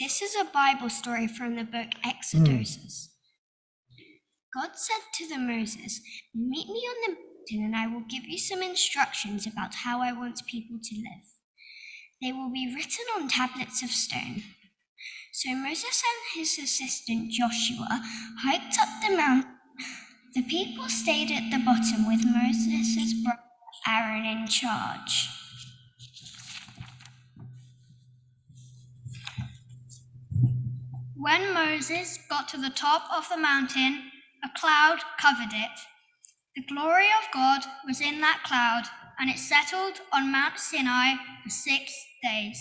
This is a Bible story from the book Exodus. God said to Moses, "Meet me on the mountain and I will give you some instructions about how I want people to live. They will be written on tablets of stone." So Moses and his assistant Joshua hiked up the mountain. The people stayed at the bottom with Moses' brother Aaron in charge. When Moses got to the top of the mountain, a cloud covered it. The glory of God was in that cloud, and it settled on Mount Sinai for 6 days.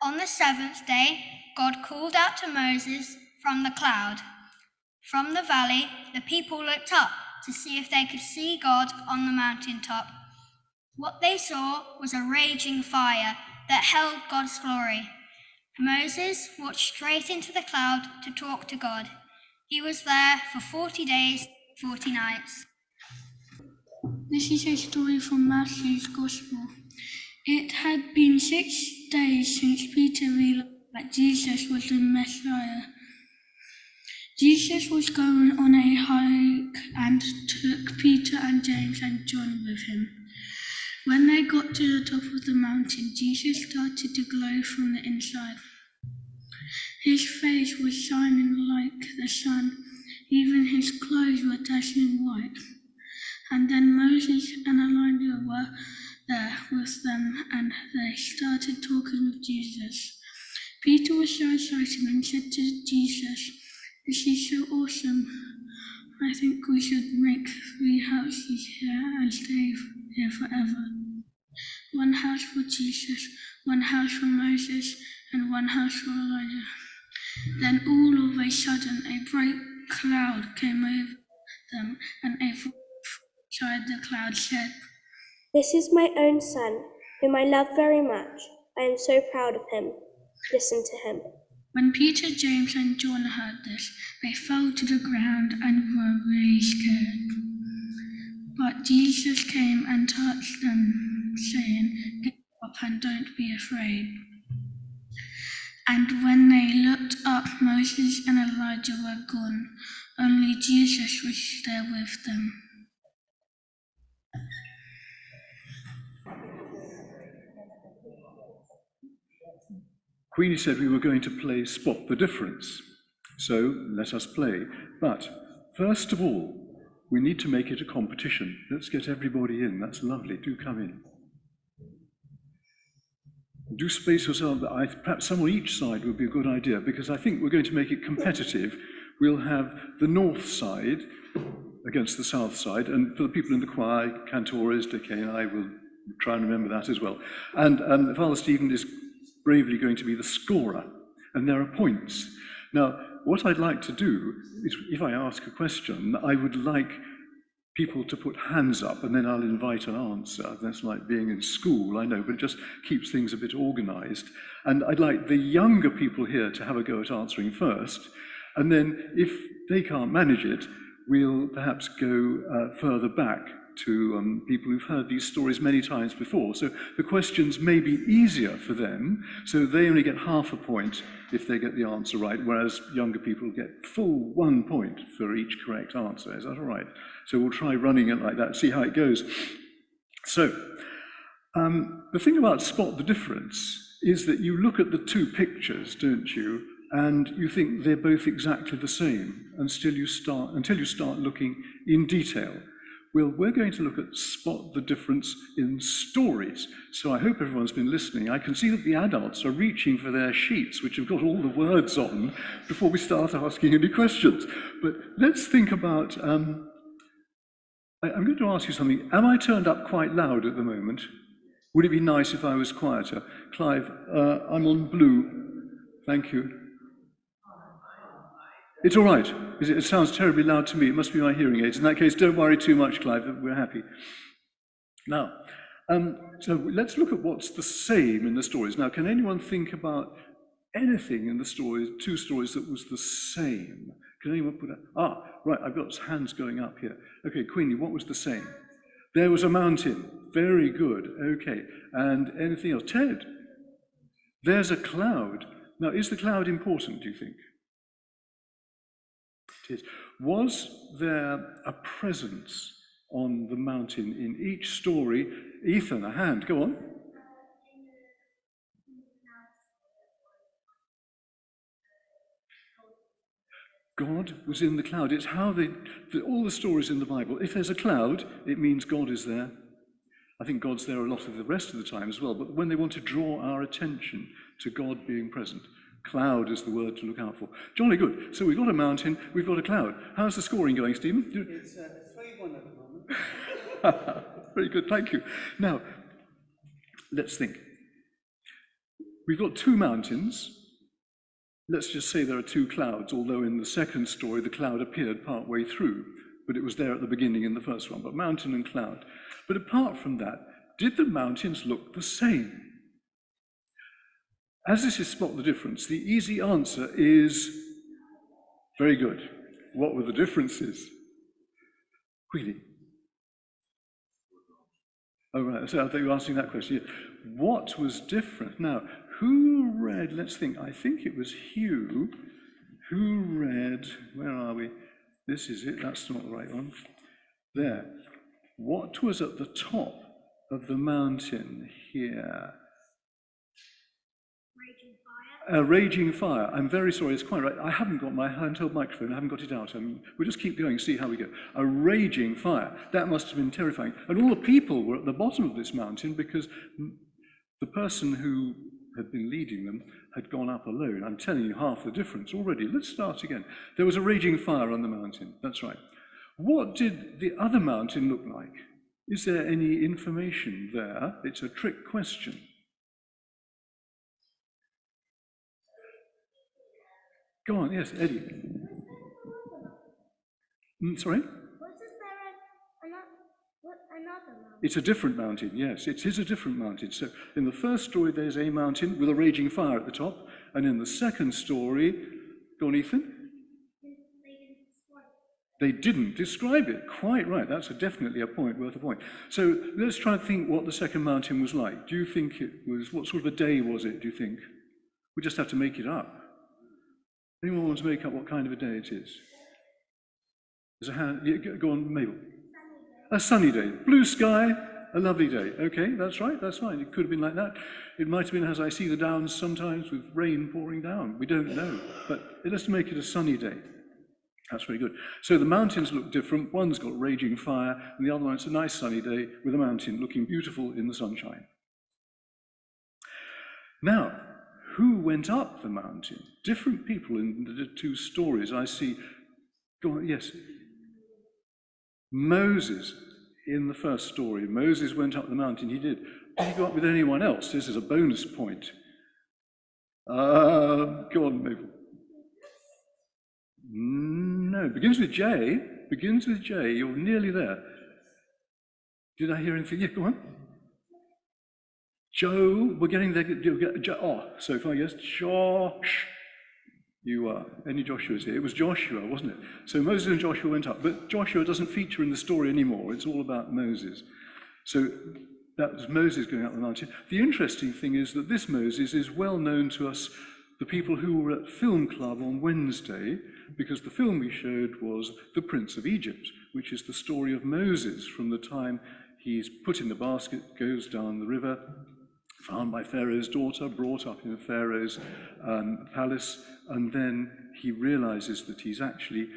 On the 7th day, God called out to Moses from the cloud. From the valley, the people looked up to see if they could see God on the mountaintop. What they saw was a raging fire that held God's glory. Moses walked straight into the cloud to talk to God. He was there for 40 days, 40 nights. This is a story from Matthew's Gospel. It had been 6 days since Peter realized that Jesus was the Messiah. Jesus was going on a hike and took Peter and James and John with him. When they got to the top of the mountain, Jesus started to glow from the inside. His face was shining like the sun, even his clothes were dazzling white. And then Moses and Elijah were there with them, and they started talking with Jesus. Peter was so excited and said to Jesus, "This is so awesome. I think we should make 3 houses here and stay here forever. 1 house for Jesus, 1 house for Moses, and 1 house for Elijah." Then all of a sudden a bright cloud came over them, and a voice inside the cloud said, "This is my own son, whom I love very much. I am so proud of him. Listen to him." When Peter, James, and John heard this, they fell to the ground and were really scared. But Jesus came and touched them, saying, "Get up and don't be afraid." And when they looked up, Moses and Elijah were gone. Only Jesus was there with them. Queenie said we were going to play Spot the Difference. So let us play. But first of all, we need to make it a competition. Let's get everybody in. That's lovely. Do come in. Do space yourself. Perhaps someone each side would be a good idea, because I think we're going to make it competitive. We'll have the north side against the south side, and for the people in the choir, cantores, Decay and I will try and remember that as well. And Father Stephen is bravely going to be the scorer, and there are points. Now, what I'd like to do is, if I ask a question, I would like people to put hands up, and then I'll invite an answer. That's like being in school, I know, but it just keeps things a bit organized. And I'd like the younger people here to have a go at answering first, and then if they can't manage it, we'll perhaps go further back to people who've heard these stories many times before. So the questions may be easier for them, so they only get half a point if they get the answer right, whereas younger people get full 1 point for each correct answer. Is that all right? So we'll try running it like that, see how it goes. So the thing about Spot the Difference is that you look at the 2 pictures, don't you, and you think they're both exactly the same until you start looking in detail. Well, we're going to look at Spot the Difference in stories. So I hope everyone's been listening. I can see that the adults are reaching for their sheets, which have got all the words on, before we start asking any questions. But let's think about, I'm going to ask you something. Am I turned up quite loud at the moment? Would it be nice if I was quieter? Clive, I'm on blue. Thank you. It's all right. It sounds terribly loud to me. It must be my hearing aids. In that case, don't worry too much, Clive. We're happy. Now, so let's look at what's the same in the stories. Now, can anyone think about anything in the stories, 2 stories that was the same? Can anyone put a... right, I've got hands going up here. Okay, Queenie, what was the same? There was a mountain. Very good. Okay. And anything else? Ted? There's a cloud. Now, is the cloud important, do you think? It is. Was there a presence on the mountain in each story? Ethan, a hand, go on. God was in the cloud. It's how all the stories in the Bible, if there's a cloud, it means God is there. I think God's there a lot of the rest of the time as well, but when they want to draw our attention to God being present, cloud is the word to look out for. Jolly good. So we've got a mountain, we've got a cloud. How's the scoring going, Stephen? It's 3-1 at the moment. Very good, thank you. Now, let's think. We've got two mountains. Let's just say there are two clouds, although in the second story the cloud appeared partway through, but it was there at the beginning in the first one, but mountain and cloud. But apart from that, did the mountains look the same? As this is spot the difference, the easy answer is very good. What were the differences? Really? Oh, right, so I think you're asking that question. Yeah. What was different? Now, who read, let's think, I think it was Hugh, who read, where are we? This is it, that's not the right one. There. What was at the top of the mountain here? A raging fire. I'm very sorry, it's quite right. I haven't got my handheld microphone, I haven't got it out. We'll just keep going, see how we go. A raging fire. That must have been terrifying. And all the people were at the bottom of this mountain because the person who had been leading them had gone up alone. I'm telling you half the difference already. Let's start again. There was a raging fire on the mountain, that's right. What did the other mountain look like? Is there any information there? It's a trick question. Go on, yes, Eddie. Sorry? Another mountain? It's a different mountain, yes, it is a different mountain. So in the first story, there's a mountain with a raging fire at the top, and in the second story, go on, Ethan? They didn't describe it. Quite right, that's definitely a point, worth a point. So let's try and think what the second mountain was like. Do you think it was, what sort of a day was it, do you think? We just have to make it up. Anyone want to make up what kind of a day it is? There's a hand, yeah, go on, Mabel. A sunny day, blue sky, a lovely day. Okay, that's right, that's fine. It could have been like that. It might have been as I see the downs sometimes with rain pouring down. We don't know, but let's make it a sunny day. That's very good. So the mountains look different. One's got raging fire, and the other one, it's a nice sunny day with a mountain looking beautiful in the sunshine. Now, who went up the mountain? Different people in the two stories. I see, go on, yes. Moses, in the first story, Moses went up the mountain, he did. Did he go up with anyone else? This is a bonus point. Go on, Mabel. No, begins with J. Begins with J. You're nearly there. Did I hear anything? Yeah, go on. Joe, we're getting there. Oh, so far, yes. Josh. You are. Any Joshua's here? It was Joshua, wasn't it? So Moses and Joshua went up, but Joshua doesn't feature in the story anymore. It's all about Moses. So that was Moses going up the mountain. The interesting thing is that this Moses is well known to us, the people who were at Film Club on Wednesday, because the film we showed was The Prince of Egypt, which is the story of Moses from the time he's put in the basket, goes down the river, found by Pharaoh's daughter, brought up in Pharaoh's palace, and then he realizes that he's actually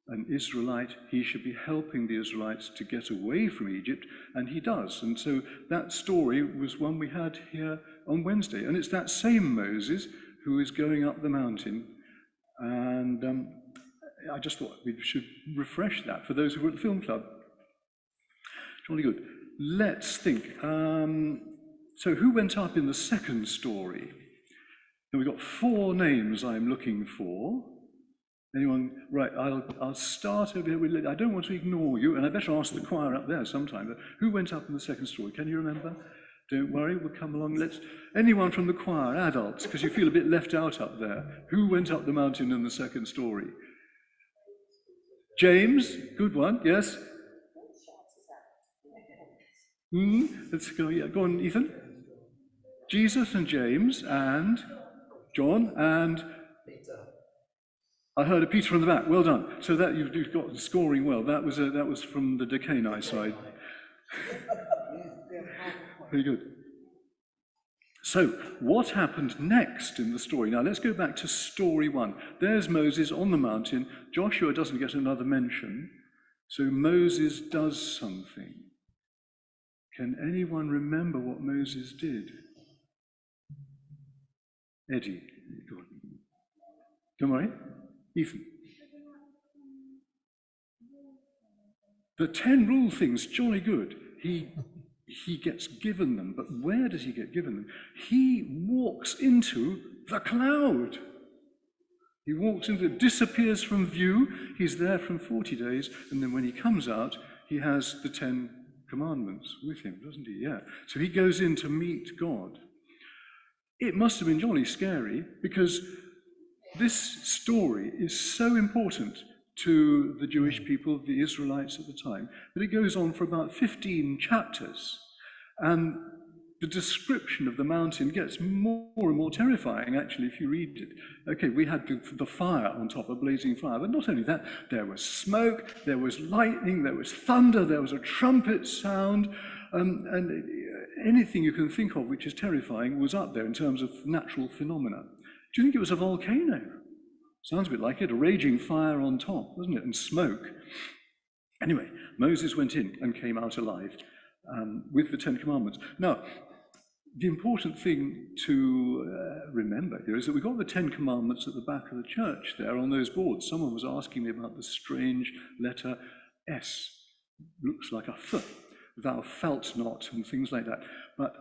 an Israelite. He should be helping the Israelites to get away from Egypt, and he does. And so that story was one we had here on Wednesday, and it's that same Moses who is going up the mountain. And I just thought we should refresh that for those who were at the film club. Jolly good. Let's think. So who went up in the second story? Now we've got 4 names I'm looking for. Anyone? Right, I'll start over here. I don't want to ignore you, and I better ask the choir up there sometime, but who went up in the second story? Can you remember? Don't worry, we'll come along. Anyone from the choir, adults, because you feel a bit left out up there. Who went up the mountain in the second story? James, good one, yes? Let's go, yeah, go on, Ethan. Jesus and James and John and I heard a Peter from the back. Well done. So that you've got scoring well. That was from the Decani side. Very good. So, what happened next in the story? Now, let's go back to story 1. There's Moses on the mountain. Joshua doesn't get another mention. So, Moses does something. Can anyone remember what Moses did? Eddie, go on. Don't worry. Ethan. The 10 rule things, jolly good. He gets given them, but where does he get given them? He walks into the cloud. He walks into it, disappears from view. He's there from 40 days, and then when he comes out, he has the 10 commandments with him, doesn't he? Yeah. So he goes in to meet God. It must have been jolly scary, because this story is so important to the Jewish people, the Israelites at the time, that it goes on for about 15 chapters. And the description of the mountain gets more and more terrifying, actually, if you read it. Okay, we had the fire on top, a blazing fire, but not only that, there was smoke, there was lightning, there was thunder, there was a trumpet sound, and anything you can think of which is terrifying was up there in terms of natural phenomena. Do you think it was a volcano? Sounds a bit like it, a raging fire on top, wasn't it? And smoke. Anyway, Moses went in and came out alive with the 10 Commandments. Now, the important thing to remember here is that we've got the 10 Commandments at the back of the church there on those boards. Someone was asking me about the strange letter S. Looks like a F. Thou felt not, and things like that. But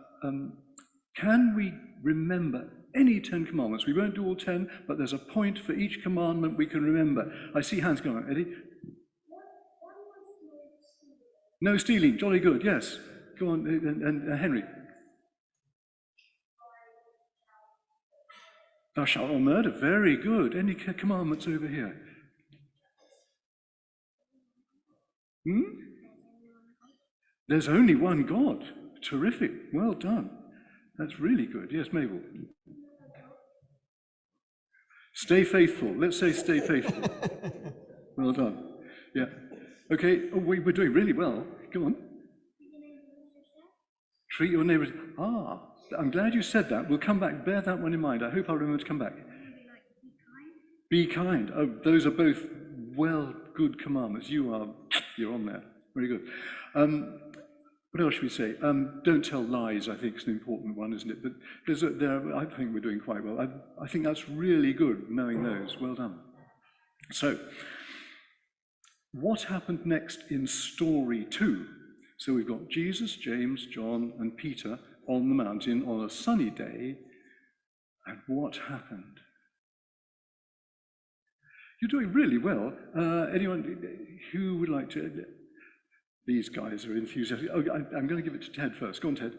can we remember any 10 commandments? We won't do all 10, but there's a point for each commandment we can remember. I see hands going. Eddie? No stealing. Jolly good, yes. Go on, and Henry. Thou shalt not murder. Very good. Any commandments over here? There's only one God. Terrific. Well done. That's really good. Yes, Mabel. Stay faithful. Let's say stay faithful. Well done. Yeah. Okay. Oh, we're doing really well. Go on. Treat your neighbours. I'm glad you said that. We'll come back. Bear that one in mind. I hope I'll remember to come back. Be kind. Oh, those are both good commandments. You're on there. Very good. What else should we say? Don't tell lies, I think, is an important one, isn't it? But I think we're doing quite well. I think that's really good, knowing those. Well done. So, what happened next in story 2? So we've got Jesus, James, John, and Peter on the mountain on a sunny day. And what happened? You're doing really well. Anyone who would like to... These guys are enthusiastic. Oh, I'm going to give it to Ted first. Go on, Ted.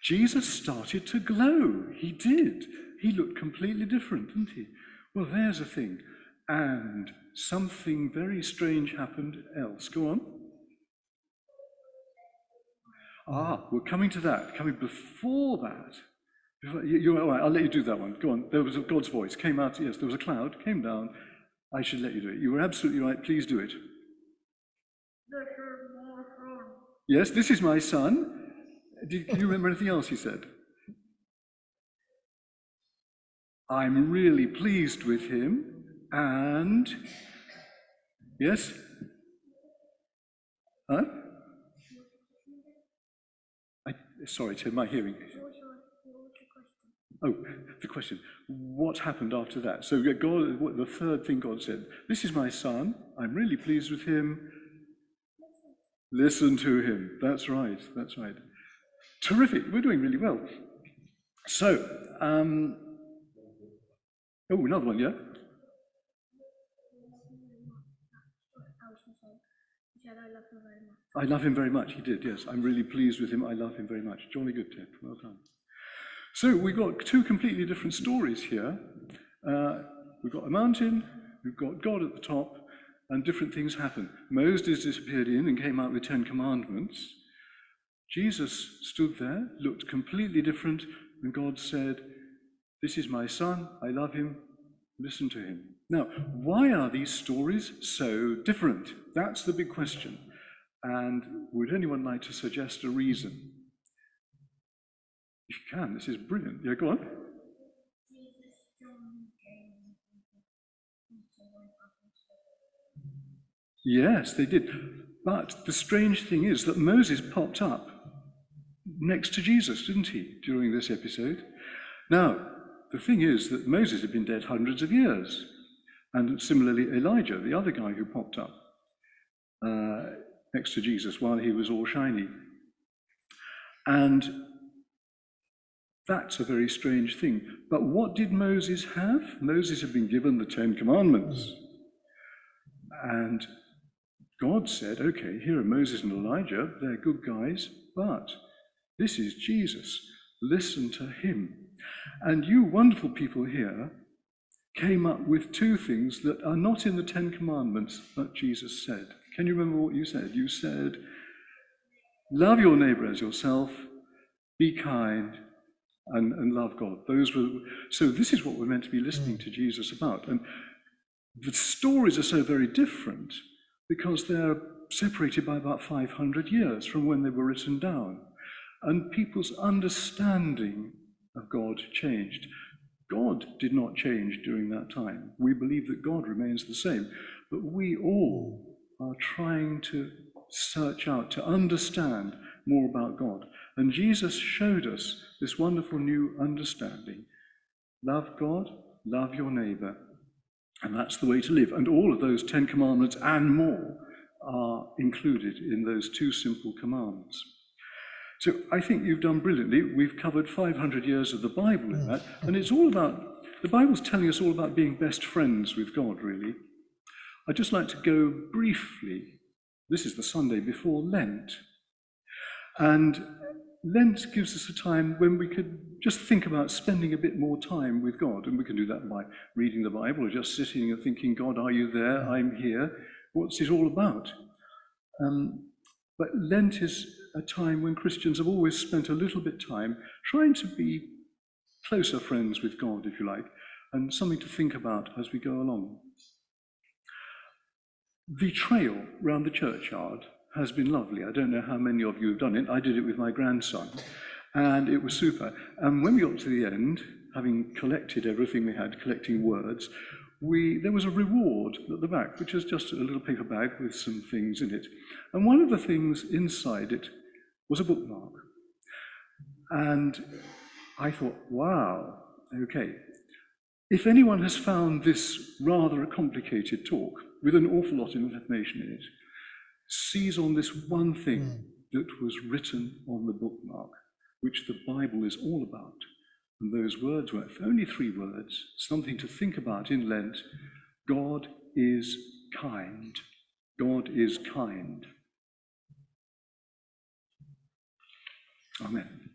Jesus started to glow. He did. He looked completely different, didn't he? Well, there's a thing. And something very strange happened else. Go on. We're coming to that. Coming before that. You're all right. I'll let you do that one. Go on. There was God's voice. Came out. Yes, there was a cloud. Came down. I should let you do it. You were absolutely right. Please do it. Yes, this is my son. Can you remember anything else he said? I'm really pleased with him. And... Yes? Huh? Sorry, Tim, my hearing. Oh, the question. What happened after that? So God, the third thing God said, this is my son. I'm really pleased with him. Listen to him. That's right. That's right. Terrific. We're doing really well. So, another one, yeah? I love him very much. He did, yes. I'm really pleased with him. I love him very much. Jolly good, Ted. Well done. So we've got two completely different stories here. We've got a mountain, we've got God at the top, and different things happen. Moses disappeared in and came out with 10 commandments. Jesus stood there, looked completely different, and God said, "This is my son, I love him, listen to him." Now, why are these stories so different? That's the big question. And would anyone like to suggest a reason? If you can, this is brilliant. Yeah, go on. Yes, they did. But the strange thing is that Moses popped up next to Jesus, didn't he, during this episode? Now, the thing is that Moses had been dead hundreds of years. And similarly, Elijah, the other guy who popped up next to Jesus while he was all shiny. And that's a very strange thing. But what did Moses have? Moses had been given the 10 Commandments. And God said, okay, here are Moses and Elijah, they're good guys, but this is Jesus. Listen to him. And you wonderful people here came up with two things that are not in the 10 Commandments that Jesus said. Can you remember what you said? You said, love your neighbor as yourself, be kind, and love God. So this is what we're meant to be listening to Jesus about. And the stories are so very different because they're separated by about 500 years from when they were written down. And people's understanding of God changed. God did not change during that time. We believe that God remains the same. But we all are trying to search out, to understand more about God. And Jesus showed us this wonderful new understanding. Love God, love your neighbor. And that's the way to live. And all of those 10 commandments and more are included in those two simple commands. So I think you've done brilliantly. We've covered 500 years of the Bible in that. And it's all about, the Bible's telling us all about being best friends with God, really. I'd just like to go briefly. This is the Sunday before Lent. And Lent gives us a time when we could just think about spending a bit more time with God. And we can do that by reading the Bible or just sitting and thinking, God, are you there? I'm here. What's it all about? But Lent is a time when Christians have always spent a little bit of time trying to be closer friends with God, if you like, and something to think about as we go along. The trail round the churchyard has been lovely. I don't know how many of you have done it. I did it with my grandson, and it was super. And when we got to the end, having collected everything we had, collecting words, there was a reward at the back, which was just a little paper bag with some things in it. And one of the things inside it was a bookmark. And I thought, wow, okay. If anyone has found this rather a complicated talk with an awful lot of information in it, seize on this one thing that was written on the bookmark, which the Bible is all about. And those words were only 3 words, something to think about in Lent. God is kind. God is kind. Amen.